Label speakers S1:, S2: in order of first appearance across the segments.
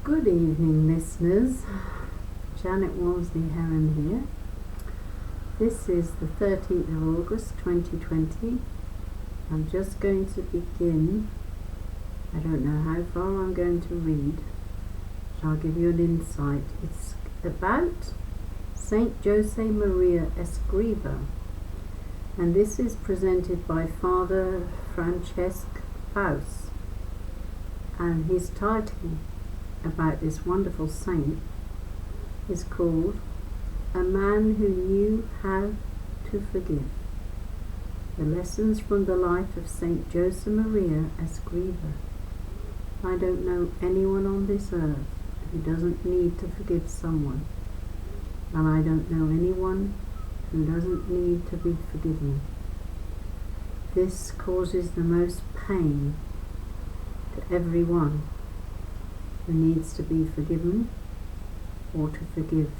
S1: Good evening, listeners. Janet Walmsley-Heron here. This is the 13th of August 2020. I'm just going to begin. I don't know how far I'm going to read, but I'll give you an insight. It's about Saint Jose Maria Escriva, and this is presented by Father Francesc Faus, and his title about this wonderful saint is called A Man Who Knew How to Forgive. The Lessons from the Life of Saint Jose Maria Escriva. I don't know anyone on this earth who doesn't need to forgive someone, and I don't know anyone who doesn't need to be forgiven. This causes the most pain to everyone who needs to be forgiven or to forgive.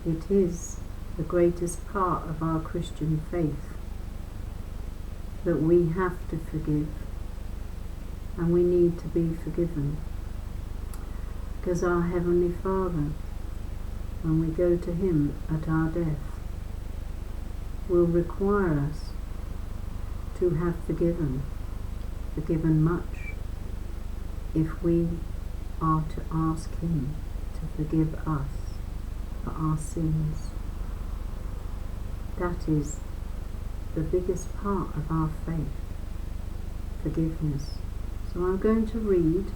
S1: It is the greatest part of our Christian faith that we have to forgive, and we need to be forgiven, because our Heavenly Father, when we go to Him at our death, will require us to have forgiven much, if we are to ask Him to forgive us for our sins. That is the biggest part of our faith, forgiveness. So I'm going to read.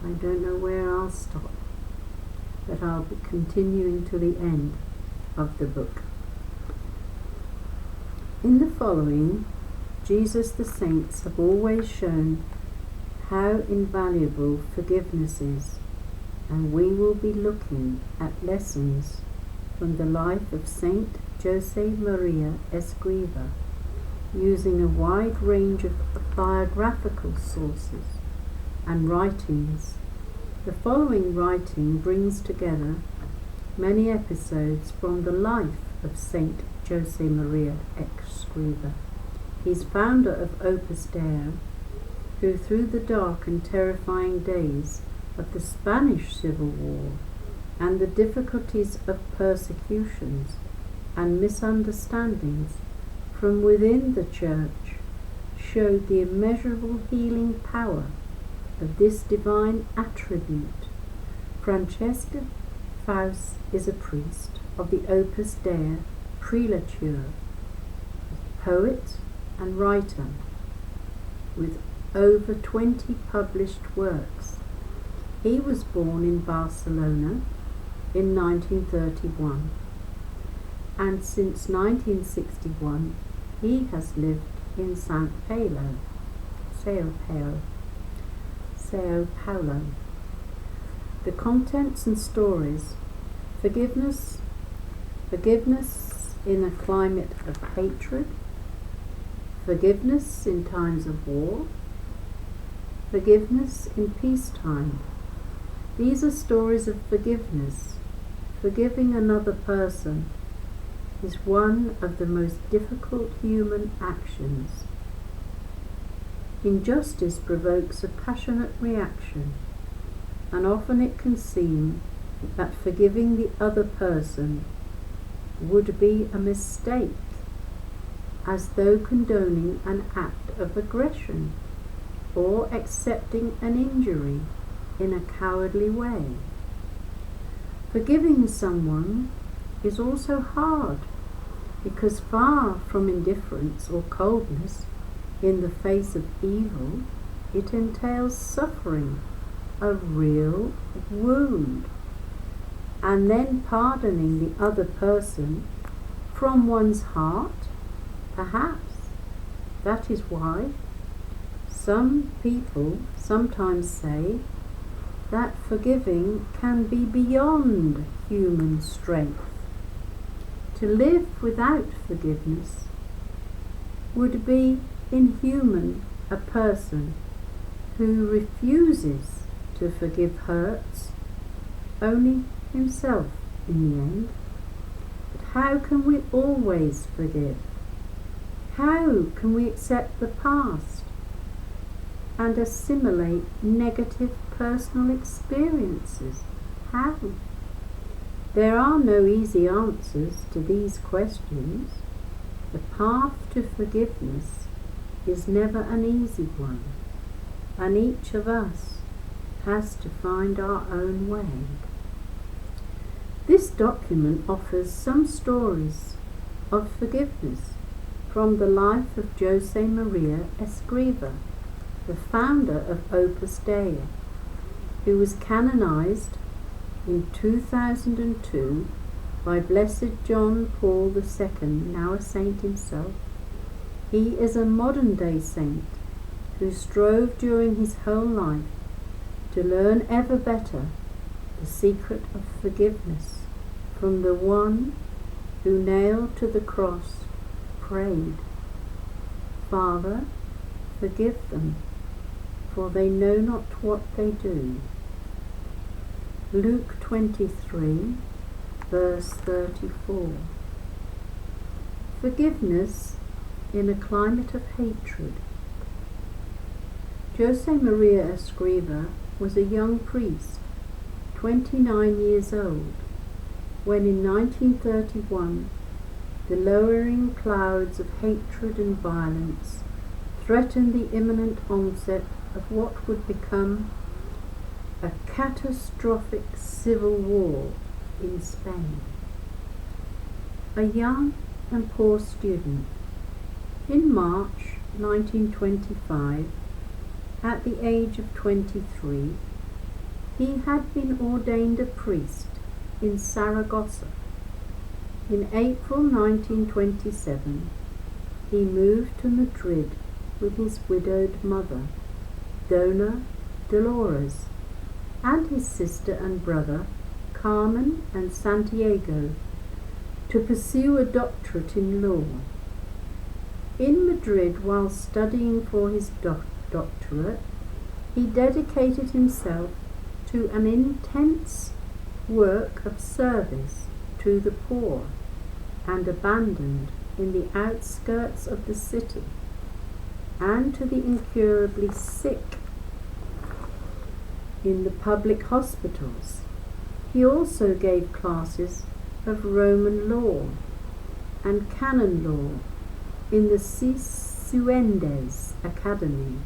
S1: I don't know where I'll stop, but I'll be continuing to the end of the book. In the following, Jesus the saints have always shown how invaluable forgiveness is, and we will be looking at lessons from the life of Saint Jose Maria Escriva, using a wide range of biographical sources and writings. The following writing brings together many episodes from the life of Saint Jose Maria Escriva. He's founder of Opus Dei, who through the dark and terrifying days of the Spanish Civil War and the difficulties of persecutions and misunderstandings from within the Church, showed the immeasurable healing power of this divine attribute. Francesc Faus is a priest of the Opus Dei prelature, poet and writer, with over 20 published works. He was born in Barcelona in 1931, and since 1961 he has lived in Sao Paulo. The contents and stories: forgiveness in a climate of hatred, forgiveness in times of war, forgiveness in peacetime. These are stories of forgiveness. Forgiving another person is one of the most difficult human actions. Injustice provokes a passionate reaction, and often it can seem that forgiving the other person would be a mistake, as though condoning an act of aggression or accepting an injury in a cowardly way. Forgiving someone is also hard, because far from indifference or coldness in the face of evil, it entails suffering, a real wound, and then pardoning the other person from one's heart, perhaps. That is why some people sometimes say that forgiving can be beyond human strength. To live without forgiveness would be inhuman. A person who refuses to forgive hurts only himself in the end. But how can we always forgive? How can we accept the past and assimilate negative personal experiences? How? There are no easy answers to these questions. The path to forgiveness is never an easy one, and each of us has to find our own way. This document offers some stories of forgiveness from the life of Jose Maria Escriva, the founder of Opus Dei, who was canonized in 2002 by Blessed John Paul II, now a saint himself. He is a modern-day saint who strove during his whole life to learn ever better the secret of forgiveness from the one who, nailed to the cross, prayed, "Father, forgive them, for they know not what they do." Luke 23, verse 34. Forgiveness in a climate of hatred. Jose Maria Escriva was a young priest, 29 years old, when in 1931 the lowering clouds of hatred and violence threatened the imminent onset of what would become a catastrophic civil war in Spain. A young and poor student, in March 1925, at the age of 23, he had been ordained a priest in Saragossa. In April 1927, he moved to Madrid with his widowed mother, Dona Dolores, and his sister and brother, Carmen and Santiago, to pursue a doctorate in law. In Madrid, while studying for his doctorate, he dedicated himself to an intense work of service to the poor and abandoned in the outskirts of the city, and to the incurably sick in the public hospitals. He also gave classes of Roman law and canon law in the Cifuentes Academy,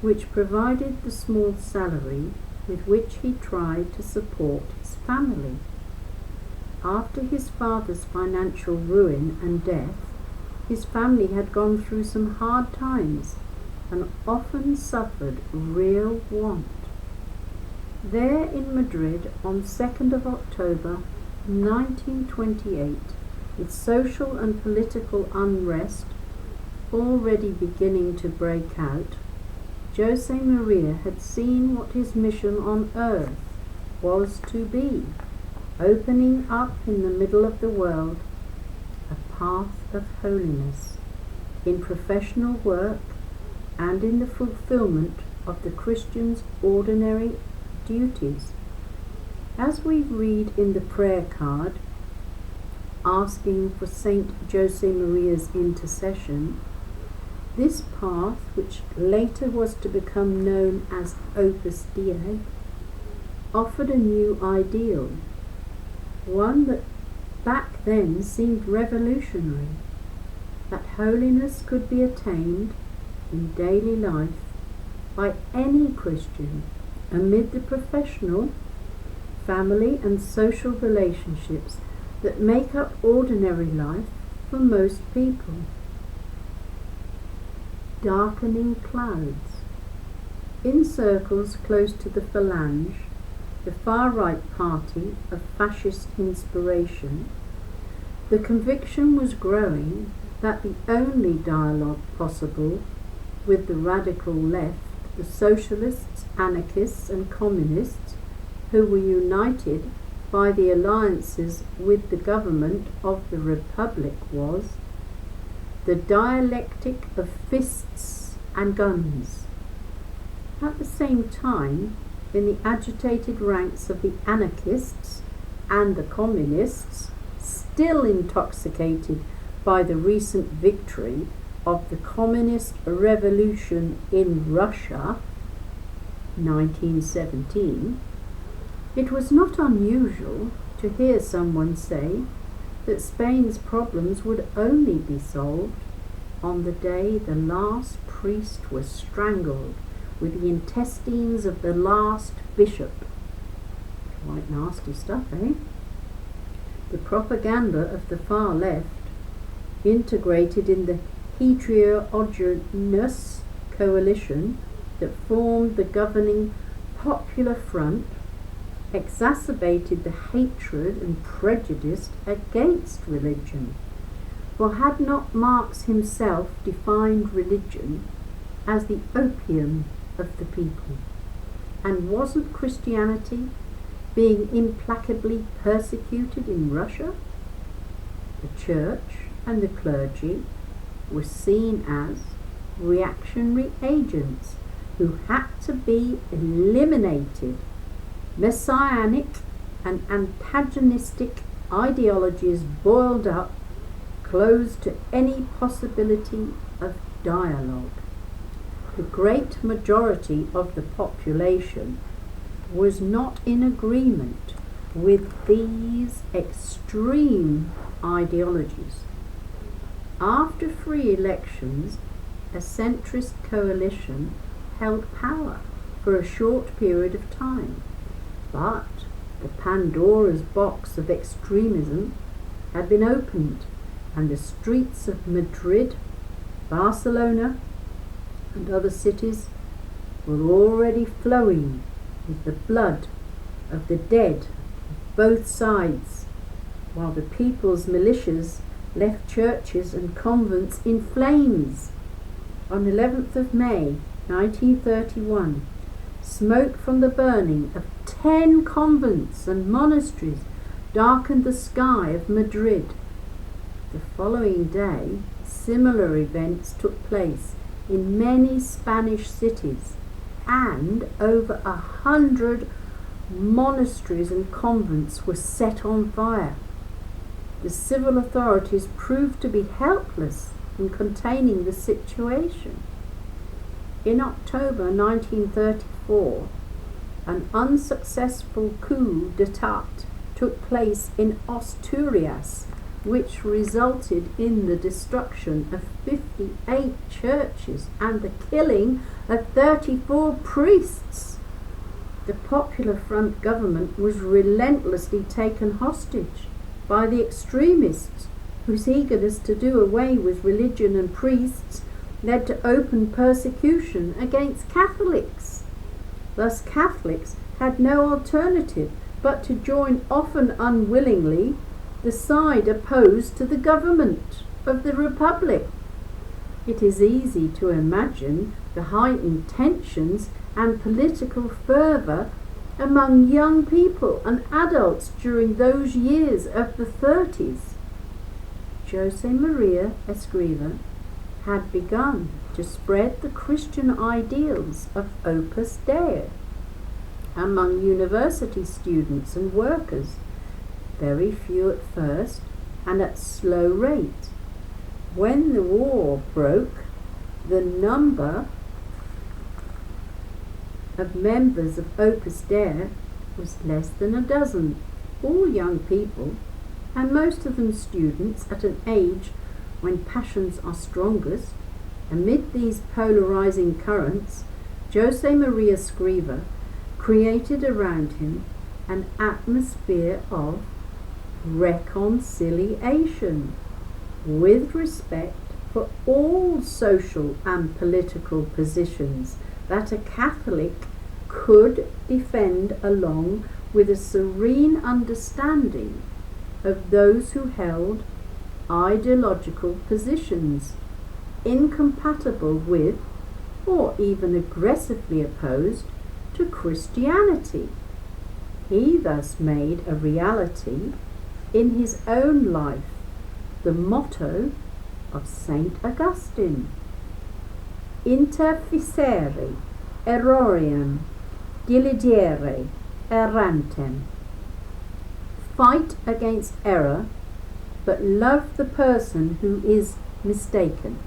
S1: which provided the small salary with which he tried to support his family. After his father's financial ruin and death, his family had gone through some hard times and often suffered real want. There in Madrid, on 2nd of October 1928, with social and political unrest already beginning to break out, Jose Maria had seen what his mission on earth was to be, opening up in the middle of the world a path of holiness in professional work and in the fulfillment of the Christian's ordinary duties. As we read in the prayer card asking for Saint Jose Maria's intercession, this path, which later was to become known as Opus Dei, offered a new ideal, one that back then seemed revolutionary, that holiness could be attained in daily life by any Christian amid the professional, family and social relationships that make up ordinary life for most people. Darkening clouds. In circles close to the Falange, the far-right party of fascist inspiration, the conviction was growing that the only dialogue possible with the radical left, the socialists, anarchists and communists, who were united by the alliances with the government of the Republic, was the dialectic of fists and guns. At the same time, in the agitated ranks of the anarchists and the communists, still intoxicated by the recent victory, of the Communist Revolution in Russia, 1917, it was not unusual to hear someone say that Spain's problems would only be solved on the day the last priest was strangled with the intestines of the last bishop. Quite nasty stuff, eh? The propaganda of the far left, integrated in the heterogeneous coalition that formed the governing Popular Front, exacerbated the hatred and prejudice against religion. For had not Marx himself defined religion as the opium of the people? And wasn't Christianity being implacably persecuted in Russia? The church and the clergy were seen as reactionary agents who had to be eliminated. Messianic and antagonistic ideologies boiled up, closed to any possibility of dialogue. The great majority of the population was not in agreement with these extreme ideologies. After free elections, a centrist coalition held power for a short period of time. But the Pandora's box of extremism had been opened, and the streets of Madrid, Barcelona, and other cities were already flowing with the blood of the dead of both sides, while the people's militias left churches and convents in flames. On 11th of May 1931, smoke from the burning of 10 convents and monasteries darkened the sky of Madrid. The following day, similar events took place in many Spanish cities, and over 100 monasteries and convents were set on fire. The civil authorities proved to be helpless in containing the situation. In October 1934, an unsuccessful coup d'etat took place in Asturias, which resulted in the destruction of 58 churches and the killing of 34 priests. The Popular Front government was relentlessly taken hostage by the extremists, whose eagerness to do away with religion and priests led to open persecution against Catholics. Thus Catholics had no alternative but to join, often unwillingly, the side opposed to the government of the Republic. It is easy to imagine the heightened tensions and political fervour among young people and adults during those years of the 30s. Jose Maria Escriva had begun to spread the Christian ideals of Opus Dei among university students and workers, very few at first and at slow rate. When the war broke, the number of members of Opus Dei was less than a dozen, all young people, and most of them students at an age when passions are strongest. Amid these polarizing currents, Jose Maria Escriva created around him an atmosphere of reconciliation, with respect for all social and political positions that a Catholic could defend, along with a serene understanding of those who held ideological positions incompatible with, or even aggressively opposed to, Christianity. He thus made a reality in his own life the motto of Saint Augustine: interficere errorem diligere errantem. Fight against error, but love the person who is mistaken.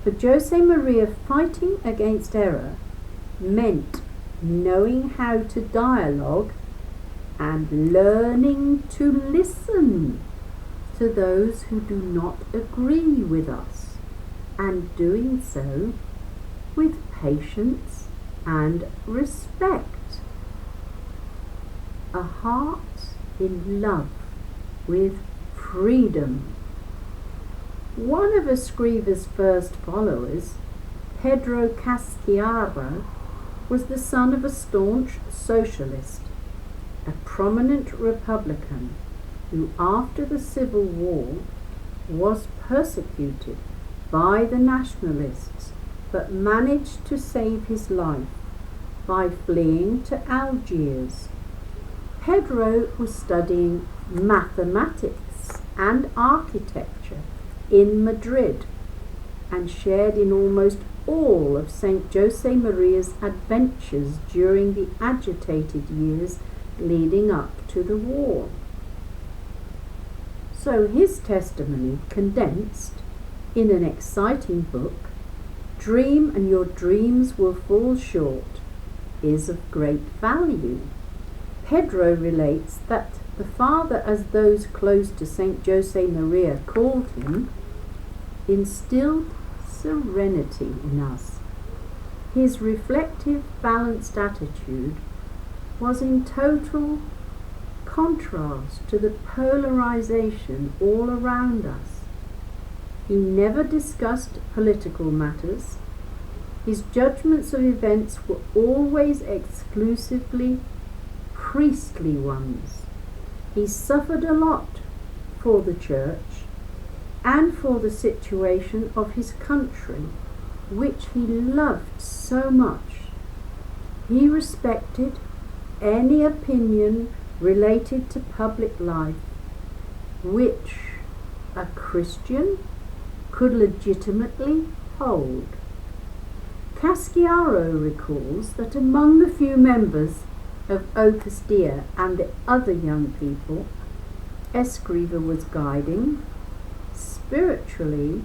S1: For Jose Maria, fighting against error meant knowing how to dialogue and learning to listen to those who do not agree with us, and doing so with patience and respect. A heart in love with freedom. One of Escriva's first followers, Pedro Casciaro, was the son of a staunch socialist, a prominent Republican who, after the Civil War, was persecuted by the nationalists but managed to save his life by fleeing to Algiers. Pedro was studying mathematics and architecture in Madrid and shared in almost all of St. Jose Maria's adventures during the agitated years leading up to the war. So his testimony, condensed in an exciting book, Dream and Your Dreams Will Fall Short, is of great value. Pedro relates that the father, as those close to St. Jose Maria called him, instilled serenity in us. His reflective, balanced attitude was in total contrast to the polarization all around us. He never discussed political matters. His judgments of events were always exclusively priestly ones. He suffered a lot for the church and for the situation of his country, which he loved so much. He respected any opinion related to public life which a Christian could legitimately hold. Casciaro recalls that among the few members of Opus Dei and the other young people Escriva was guiding, spiritually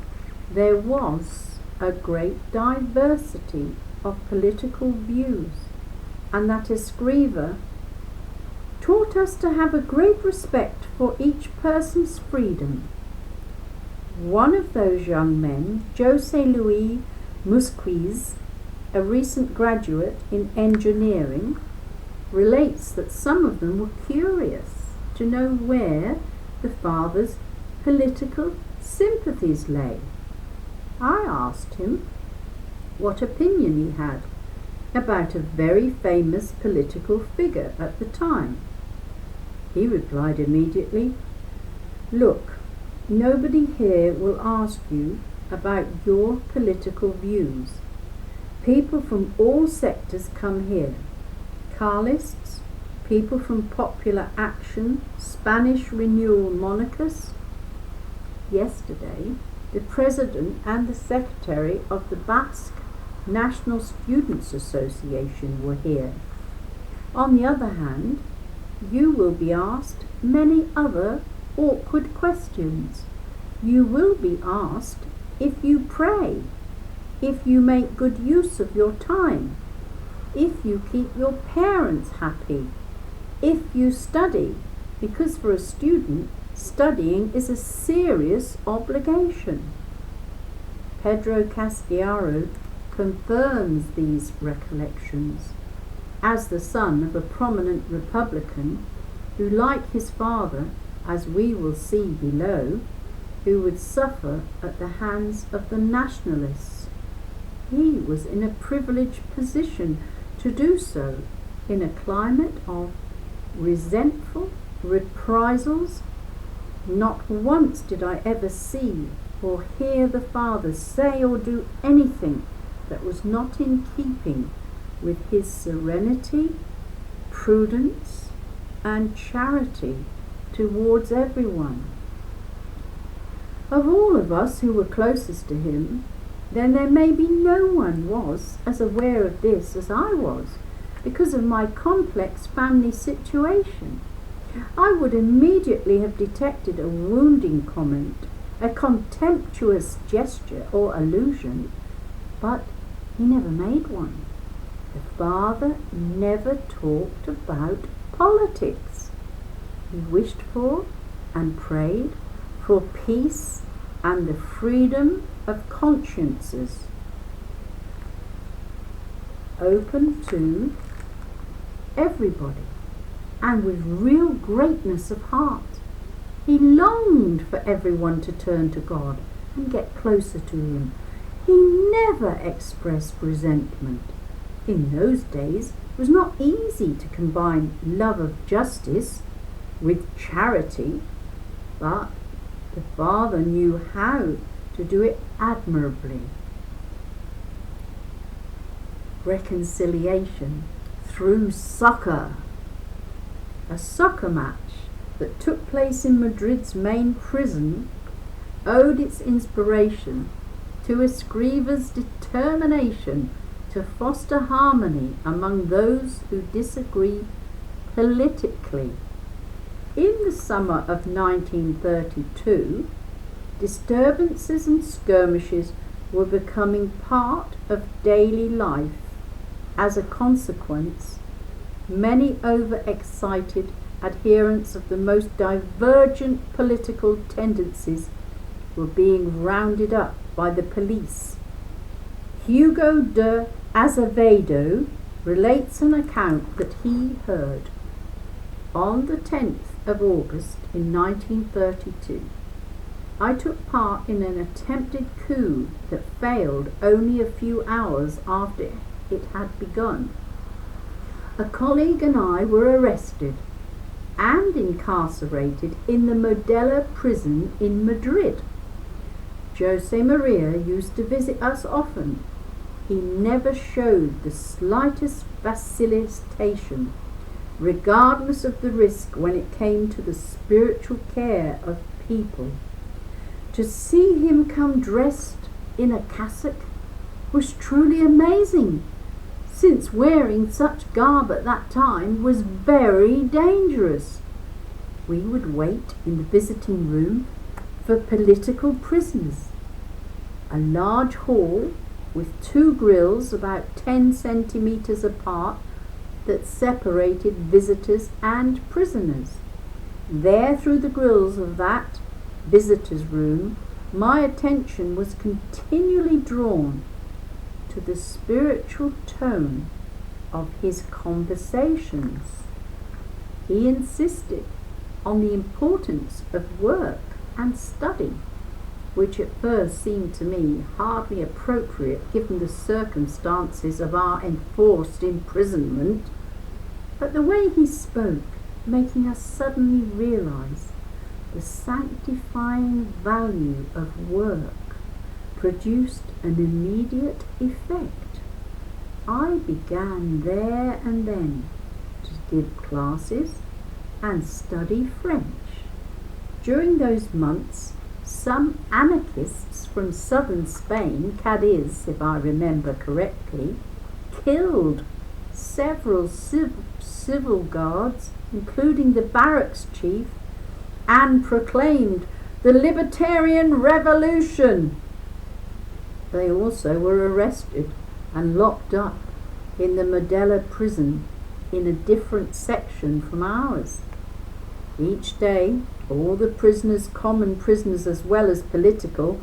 S1: there was a great diversity of political views, and that Escriva taught us to have a great respect for each person's freedom. One of those young men, Jose Luis Musquiz, a recent graduate in engineering, relates that some of them were curious to know where the father's political sympathies lay. I asked him what opinion he had about a very famous political figure at the time. He replied immediately, "Look, nobody here will ask you about your political views. People from all sectors come here. Carlists, people from Popular Action, Spanish Renewal monarchists. Yesterday, the president and the secretary of the Basque National Students Association were here. On the other hand, you will be asked many other awkward questions. You will be asked if you pray, if you make good use of your time, if you keep your parents happy, if you study, because for a student, studying is a serious obligation." Pedro Casciaro confirms these recollections. As the son of a prominent Republican who, like his father, as we will see below, who would suffer at the hands of the nationalists, he was in a privileged position to do so in a climate of resentful reprisals. Not once did I ever see or hear the father say or do anything that was not in keeping with his serenity, prudence, and charity towards everyone. Of all of us who were closest to him, then there may be no one was as aware of this as I was, because of my complex family situation. I would immediately have detected a wounding comment a contemptuous gesture or allusion, but he never made one. The father never talked about politics. He wished for and prayed for peace and the freedom of consciences, open to everybody, and with real greatness of heart. He longed for everyone to turn to God and get closer to him. He never expressed resentment. In those days, it was not easy to combine love of justice with charity, but the father knew how to do it admirably. Reconciliation through soccer. A soccer match that took place in Madrid's main prison owed its inspiration to Escriva's determination to foster harmony among those who disagree politically. In the summer of 1932, disturbances and skirmishes were becoming part of daily life. As a consequence, many overexcited adherents of the most divergent political tendencies were being rounded up by the police. Hugo de Azevedo relates an account that he heard. On the 10th of August in 1932, I took part in an attempted coup that failed only a few hours after it had begun. A colleague and I were arrested and incarcerated in the Modelo prison in Madrid. Jose Maria used to visit us often. He never showed the slightest vacillation, regardless of the risk when it came to the spiritual care of people. To see him come dressed in a cassock was truly amazing, since wearing such garb at that time was very dangerous. We would wait in the visiting room for political prisoners, a large hall with two grills about 10 centimeters apart that separated visitors and prisoners. There, through the grills of that visitors' room, my attention was continually drawn to the spiritual tone of his conversations. He insisted on the importance of work and study, which at first seemed to me hardly appropriate given the circumstances of our enforced imprisonment, but the way he spoke, making us suddenly realize the sanctifying value of work, produced an immediate effect. I began there and then to give classes and study French. During those months, some anarchists from southern Spain, Cadiz, if I remember correctly, killed several civil guards, including the barracks chief, and proclaimed the Libertarian Revolution. They also were arrested and locked up in the Modelo prison in a different section from ours. Each day, all the prisoners, common prisoners as well as political,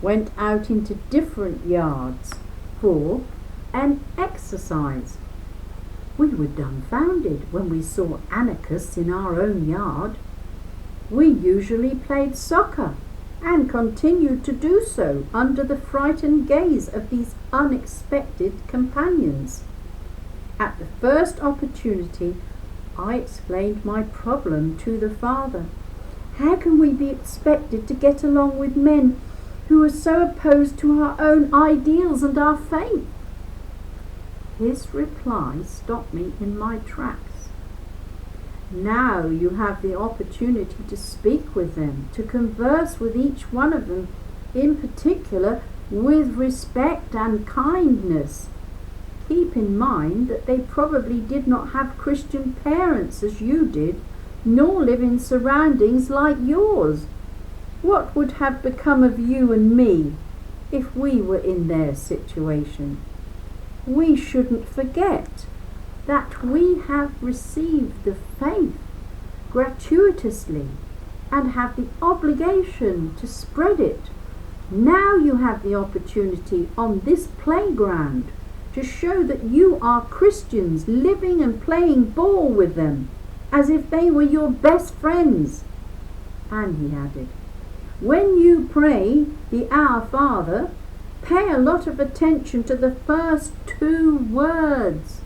S1: went out into different yards for an exercise. We were dumbfounded when we saw anarchists in our own yard. We usually played soccer and continued to do so under the frightened gaze of these unexpected companions. At the first opportunity, I explained my problem to the father. How can we be expected to get along with men who are so opposed to our own ideals and our faith? His reply stopped me in my tracks. Now you have the opportunity to speak with them, to converse with each one of them, in particular with respect and kindness. Keep in mind that they probably did not have Christian parents as you did, nor live in surroundings like yours. What would have become of you and me if we were in their situation? We shouldn't forget that we have received the faith gratuitously and have the obligation to spread it. Now you have the opportunity on this playground to show that you are Christians living and playing ball with them as if they were your best friends. And he added, when you pray the Our Father, pay a lot of attention to the first two words.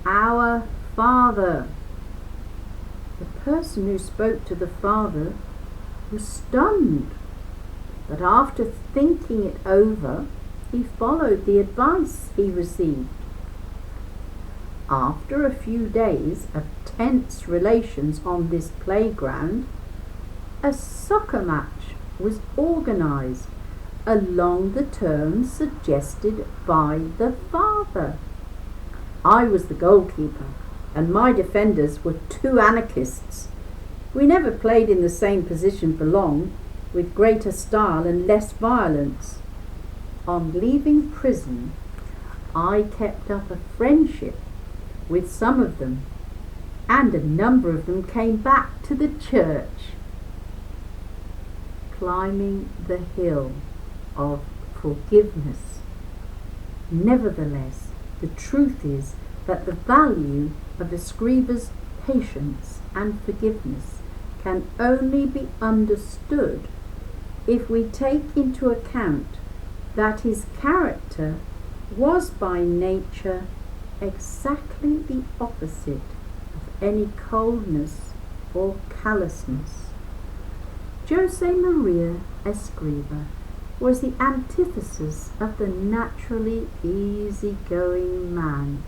S1: Our Father. The person who spoke to the Father was stunned, but after thinking it over, he followed the advice he received. After a few days of tense relations on this playground, a soccer match was organised along the terms suggested by the father. I was the goalkeeper, and my defenders were two anarchists. We never played in the same position for long, with greater style and less violence. On leaving prison, I kept up a friendship with some of them, and a number of them came back to the church. Climbing the hill of forgiveness. Nevertheless, the truth is that the value of a scribe's patience and forgiveness can only be understood if we take into account that his character was by nature exactly the opposite of any coldness or callousness. Jose Maria Escriva was the antithesis of the naturally easy-going man.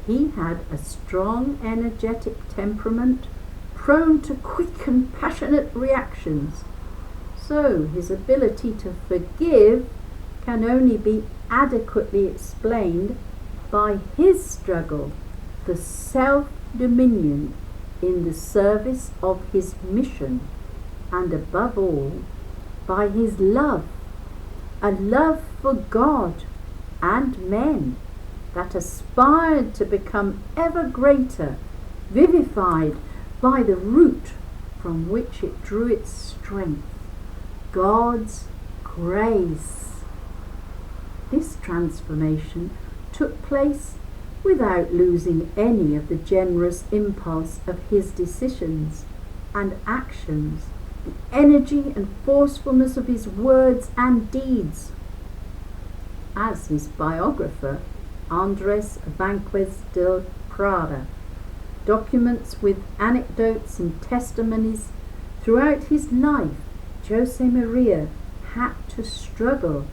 S1: He had a strong, energetic temperament, prone to quick and passionate reactions. So his ability to forgive can only be adequately explained by his struggle for self-dominion in the service of his mission, and above all, by his love, a love for God and men that aspired to become ever greater, vivified by the root from which it drew its strength, God's grace. This transformation took place without losing any of the generous impulse of his decisions and actions, the energy and forcefulness of his words and deeds. As his biographer, Andres Vanquez del Prada, documents with anecdotes and testimonies, throughout his life, Jose Maria had to struggle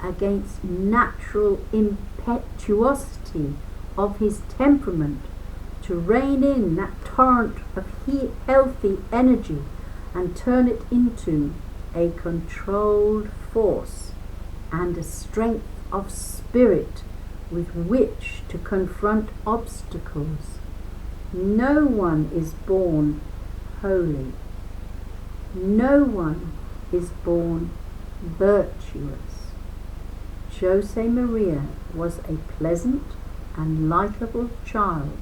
S1: against natural impetuosity of his temperament to rein in that torrent of healthy energy and turn it into a controlled force and a strength of spirit with which to confront obstacles. No one is born holy. No one is born virtuous. Jose Maria was a pleasant and likeable child,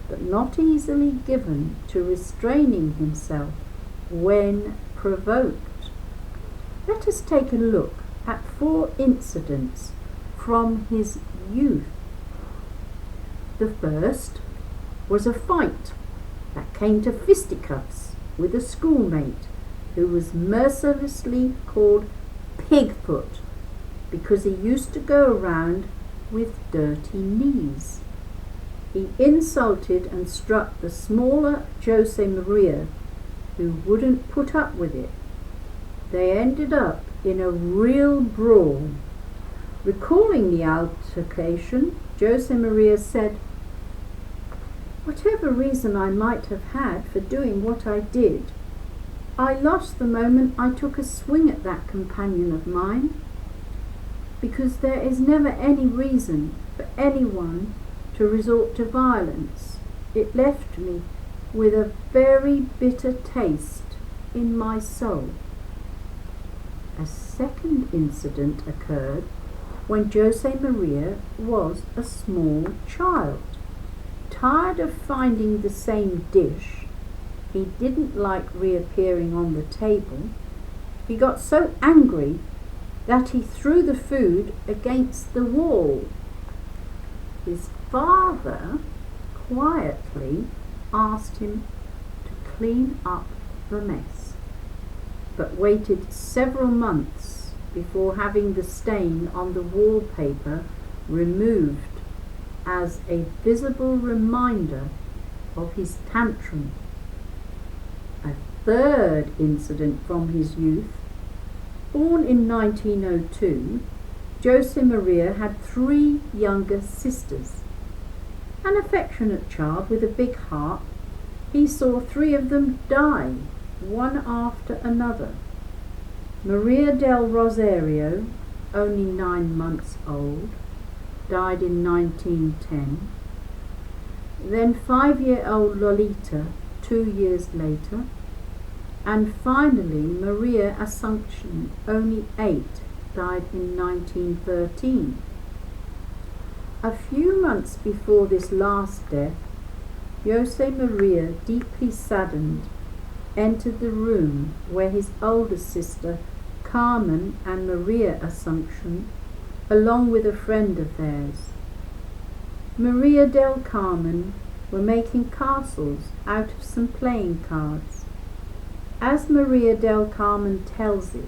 S1: but not easily given to restraining himself when provoked. Let us take a look at 4 incidents from his youth. The first was a fight that came to fisticuffs with a schoolmate who was mercilessly called Pigfoot because he used to go around with dirty knees. He insulted and struck the smaller Jose Maria, who wouldn't put up with it. They ended up in a real brawl. Recalling the altercation, Jose Maria said, "Whatever reason I might have had for doing what I did, I lost the moment I took a swing at that companion of mine, because there is never any reason for anyone to resort to violence. It left me with a very bitter taste in my soul." A second incident occurred when Jose Maria was a small child. Tired of finding the same dish, he didn't like reappearing on the table. He got so angry that he threw the food against the wall. His father quietly asked him to clean up the mess, but waited several months before having the stain on the wallpaper removed as a visible reminder of his tantrum. A third incident from his youth. Born in 1902, Jose Maria had 3 younger sisters. An affectionate child with a big heart, he saw 3 of them die, one after another. Maria del Rosario, only 9 months old, died in 1910. Then 5-year-old Lolita 2 years later. And finally Maria Assumption, only 8, died in 1913. A few months before this last death, Jose Maria, deeply saddened, entered the room where his older sister Carmen and Maria Assumption, along with a friend of theirs, Maria del Carmen, were making castles out of some playing cards. As Maria del Carmen tells it,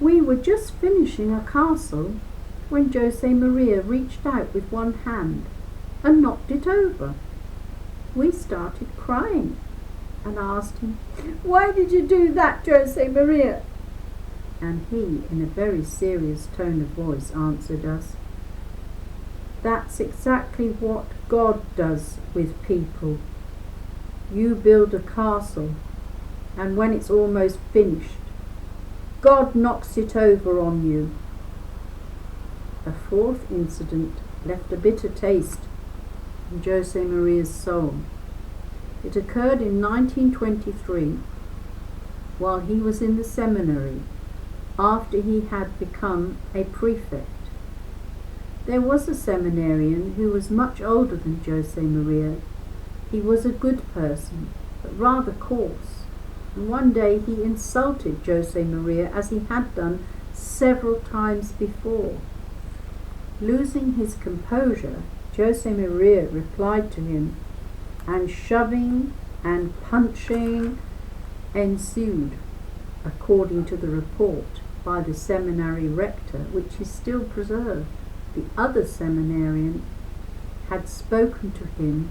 S1: "We were just finishing a castle when Jose Maria reached out with one hand and knocked it over. We started crying and asked him, 'Why did you do that, Jose Maria?' And he, in a very serious tone of voice, answered us, 'That's exactly what God does with people. You build a castle, and when it's almost finished, God knocks it over on you.'" A fourth incident left a bitter taste in Jose Maria's soul. It occurred in 1923 while he was in the seminary after he had become a prefect. There was a seminarian who was much older than Jose Maria. He was a good person, but rather coarse, and one day he insulted Jose Maria as he had done several times before. Losing his composure, Jose Maria replied to him, and shoving and punching ensued, according to the report by the seminary rector, which is still preserved. The other seminarian had spoken to him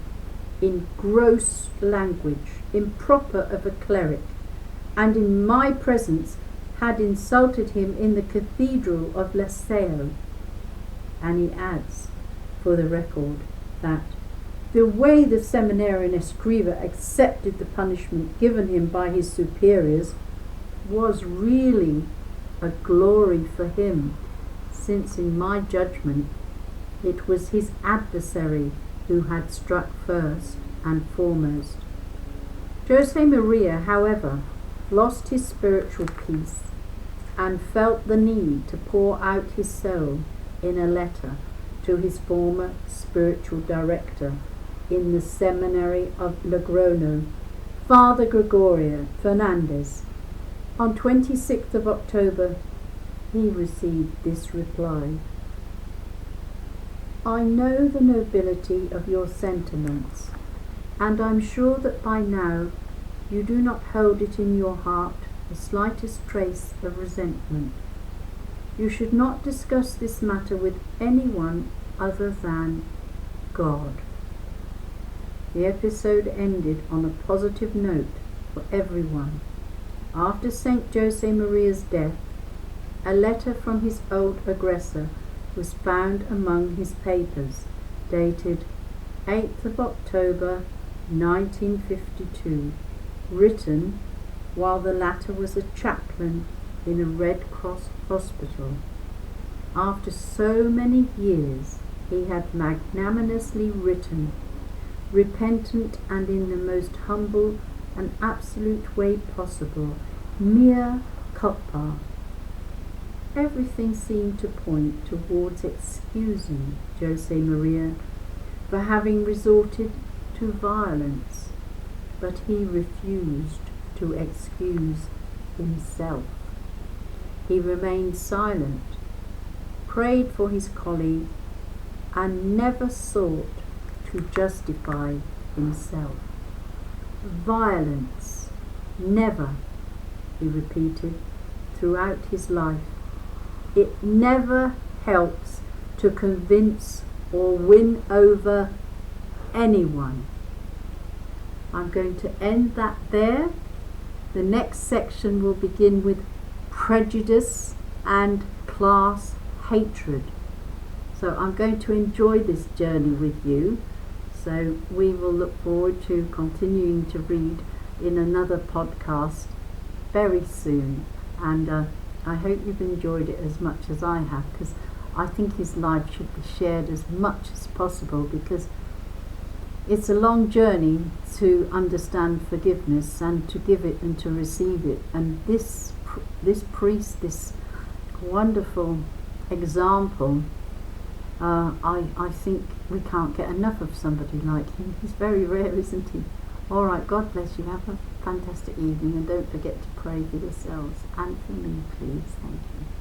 S1: in gross language, improper of a cleric, and in my presence had insulted him in the cathedral of Liceo. And he adds, for the record, that the way the seminarian escriva accepted the punishment given him by his superiors was really a glory for him, since in my judgment it was his adversary who had struck first and foremost. Jose Maria, however, lost his spiritual peace and felt the need to pour out his soul in a letter to his former spiritual director in the seminary of Logrono, Father Gregorio Fernandez. On 26th of October, he received this reply: "I know the nobility of your sentiments, and I'm sure that by now you do not hold it in your heart the slightest trace of resentment. You should not discuss this matter with anyone other than God." The episode ended on a positive note for everyone. After St. Jose Maria's death, a letter from his old aggressor was found among his papers, dated 8th of October 1952, written while the latter was a chaplain in a Red Cross hospital. After so many years, he had magnanimously written, repentant and in the most humble and absolute way possible, "Mea cuppa. Everything seemed to point towards excusing Jose Maria for having resorted to violence, but he refused to excuse himself. He remained silent, prayed for his colleague, and never sought to justify himself. Violence, never, he repeated throughout his life. It never helps to convince or win over anyone. I'm going to end that there. The next section will begin with prejudice and class hatred. So I'm going to enjoy this journey with you. So we will look forward to continuing to read in another podcast very soon. And I hope you've enjoyed it as much as I have, because I think his life should be shared as much as possible, because it's a long journey to understand forgiveness and to give it and to receive it. And this priest, this wonderful example, I think we can't get enough of somebody like him. He's very rare, isn't he? All right, God bless you. Have a fantastic evening, and don't forget to pray for yourselves and for me, please. Thank you.